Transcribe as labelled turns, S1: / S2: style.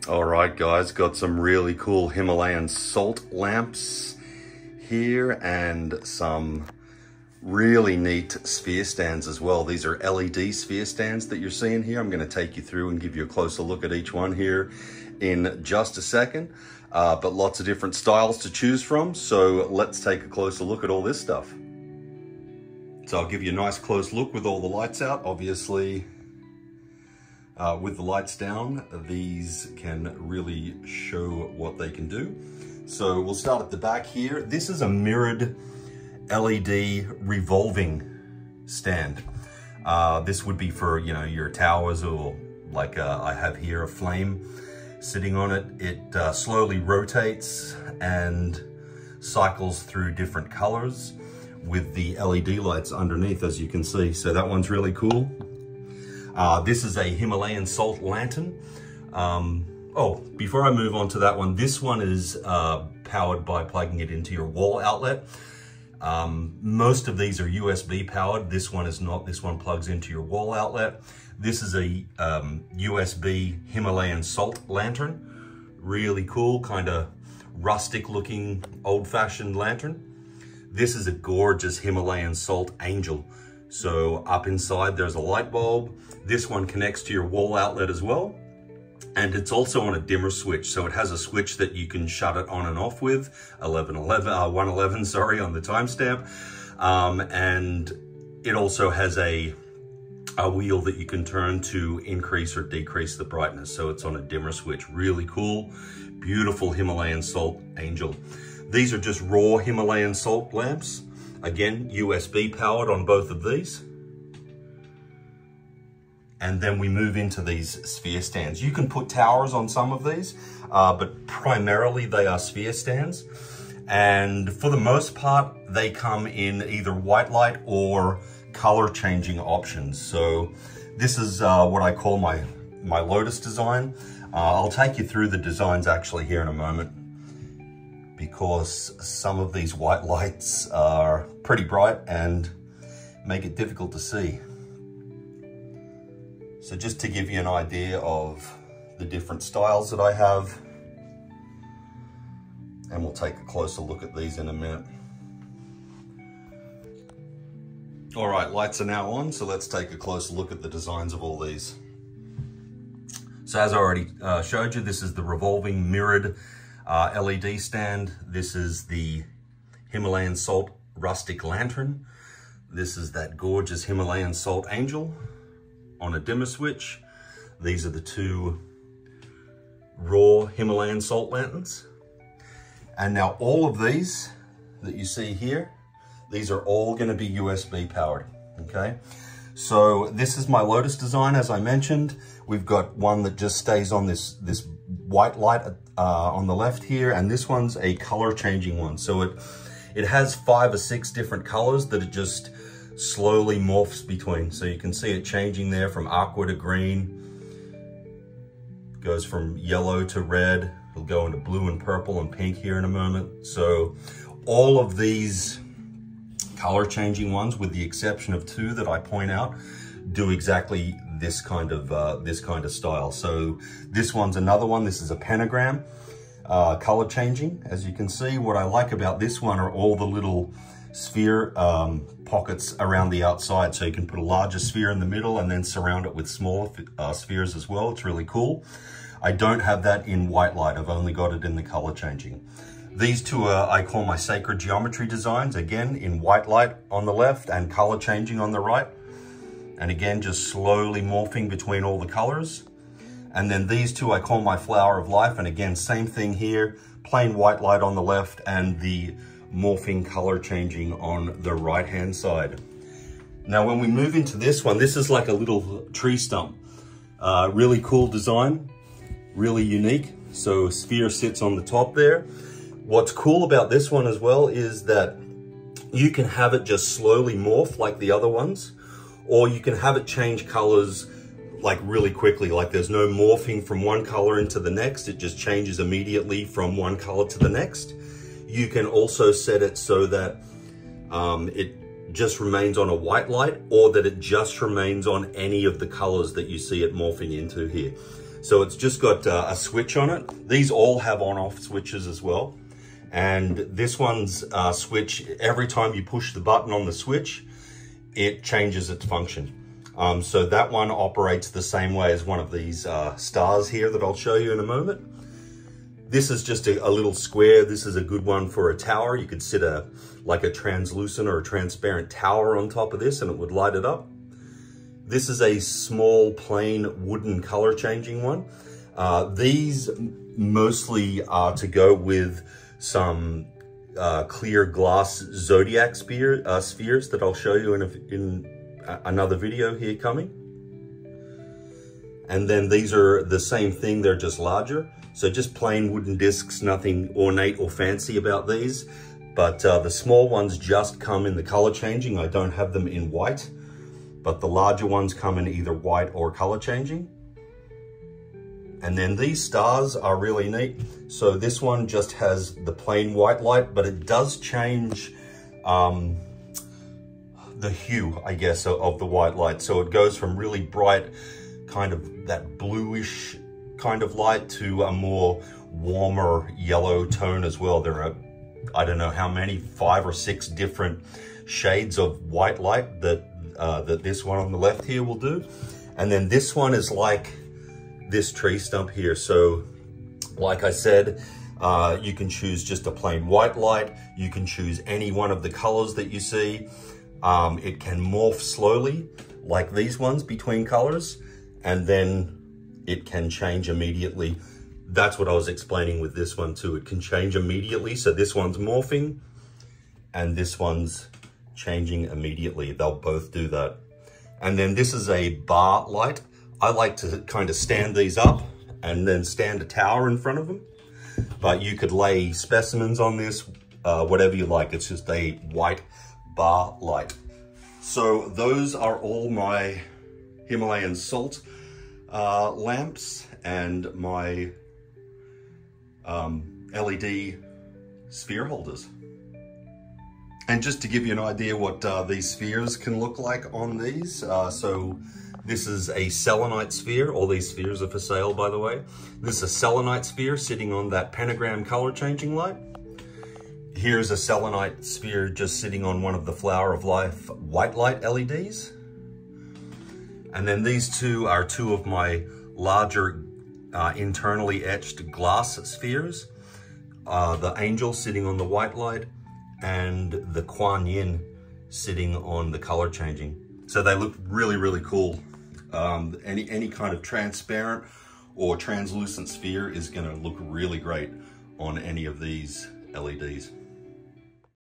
S1: All right, guys, got some really cool Himalayan salt lamps here and some really neat sphere stands as well. These are LED sphere stands that you're seeing here. I'm going to take you through and give you a closer look at each one here in just a second. But lots of different styles to choose from. So let's take a closer look at all this stuff. So I'll give you a nice close look with all the lights out. Obviously, with the lights down, these can really show what they can do. So we'll start at the back here. This is a mirrored LED revolving stand. This would be for, you know, your towers, or like I have here a flame sitting on it. It slowly rotates and cycles through different colors with the LED lights underneath, as you can see. So that one's really cool. This is a Himalayan salt lantern. Oh, before I move on to that one, this one is powered by plugging it into your wall outlet. Most of these are USB powered. This one is not. This one plugs into your wall outlet. This is a USB Himalayan salt lantern. Really cool, kind of rustic looking, old-fashioned lantern. This is a gorgeous Himalayan salt angel. So up inside there's a light bulb. This one connects to your wall outlet as well. And it's also on a dimmer switch. So it has a switch that you can shut it on and off with, 111, sorry, on the timestamp. And it also has a wheel that you can turn to increase or decrease the brightness. So it's on a dimmer switch. Really cool, beautiful Himalayan salt angel. These are just raw Himalayan salt lamps. Again, USB powered on both of these. And then we move into these sphere stands. You can put towers on some of these, but primarily they are sphere stands. And for the most part, they come in either white light or color changing options. So this is what I call my Lotus design. I'll take you through the designs actually here in a moment, because some of these white lights are pretty bright and make it difficult to see. So just to give you an idea of the different styles that I have, and we'll take a closer look at these in a minute. All right, lights are now on, so let's take a closer look at the designs of all these. So as I already showed you, this is the revolving mirrored LED stand. This is the Himalayan salt rustic lantern. This is that gorgeous Himalayan salt angel on a dimmer switch. These are the two raw Himalayan salt lanterns. And now all of these that you see here, these are all going to be USB powered, okay? So this is my Lotus design, as I mentioned. We've got one that just stays on this white light on the left here, and this one's a color changing one. So it has 5 or 6 different colors that it just slowly morphs between. So you can see it changing there from aqua to green, goes from yellow to red. It'll go into blue and purple and pink here in a moment. So all of these color changing ones, with the exception of 2 that I point out, do exactly this kind of style. So this one's another one. This is a pentagram, color changing. As you can see, what I like about this one are all the little sphere pockets around the outside. So you can put a larger sphere in the middle and then surround it with smaller spheres as well. It's really cool. I don't have that in white light. I've only got it in the color changing. These two are, I call my sacred geometry designs, again in white light on the left and color changing on the right. And again, just slowly morphing between all the colors. And then these two I call my flower of life. And again, same thing here, plain white light on the left and the morphing color changing on the right-hand side. Now, when we move into this one, this is like a little tree stump. Really cool design, really unique. So a sphere sits on the top there. What's cool about this one as well is that you can have it just slowly morph like the other ones, or you can have it change colors like really quickly. Like there's no morphing from one color into the next. It just changes immediately from one color to the next. You can also set it so that it just remains on a white light, or that it just remains on any of the colors that you see it morphing into here. So it's just got a switch on it. These all have on-off switches as well. And this one's switch, every time you push the button on the switch, it changes its function. So that one operates the same way as one of these stars here that I'll show you in a moment. This is just a little square. This is a good one for a tower. You could sit like a translucent or a transparent tower on top of this and it would light it up. This is a small plain wooden color changing one. These mostly are to go with some clear glass zodiac spheres that I'll show you in another video here coming. And then these are the same thing, they're just larger. So just plain wooden discs, nothing ornate or fancy about these. But the small ones just come in the color changing. I don't have them in white, but the larger ones come in either white or color changing. And then these stars are really neat. So this one just has the plain white light, but it does change the hue, I guess, of the white light. So it goes from really bright, kind of that bluish kind of light, to a more warmer yellow tone as well. There are, I don't know how many, 5 or 6 different shades of white light that this one on the left here will do. And then this one is like this tree stump here. So like I said, you can choose just a plain white light. You can choose any one of the colors that you see. It can morph slowly like these ones between colors, and then it can change immediately. That's what I was explaining with this one too. It can change immediately. So this one's morphing and this one's changing immediately. They'll both do that. And then this is a bar light. I like to kind of stand these up and then stand a tower in front of them. But you could lay specimens on this, whatever you like. It's just a white bar light. So those are all my Himalayan salt lamps and my LED sphere holders. And just to give you an idea what these spheres can look like on these, so this is a selenite sphere. All these spheres are for sale, by the way. This is a selenite sphere sitting on that pentagram color changing light. Here's a selenite sphere just sitting on one of the Flower of Life white light LEDs. And then these two are two of my larger internally etched glass spheres. The angel sitting on the white light and the Kuan Yin sitting on the color changing. So they look really, really cool. Any kind of transparent or translucent sphere is gonna look really great on any of these LEDs.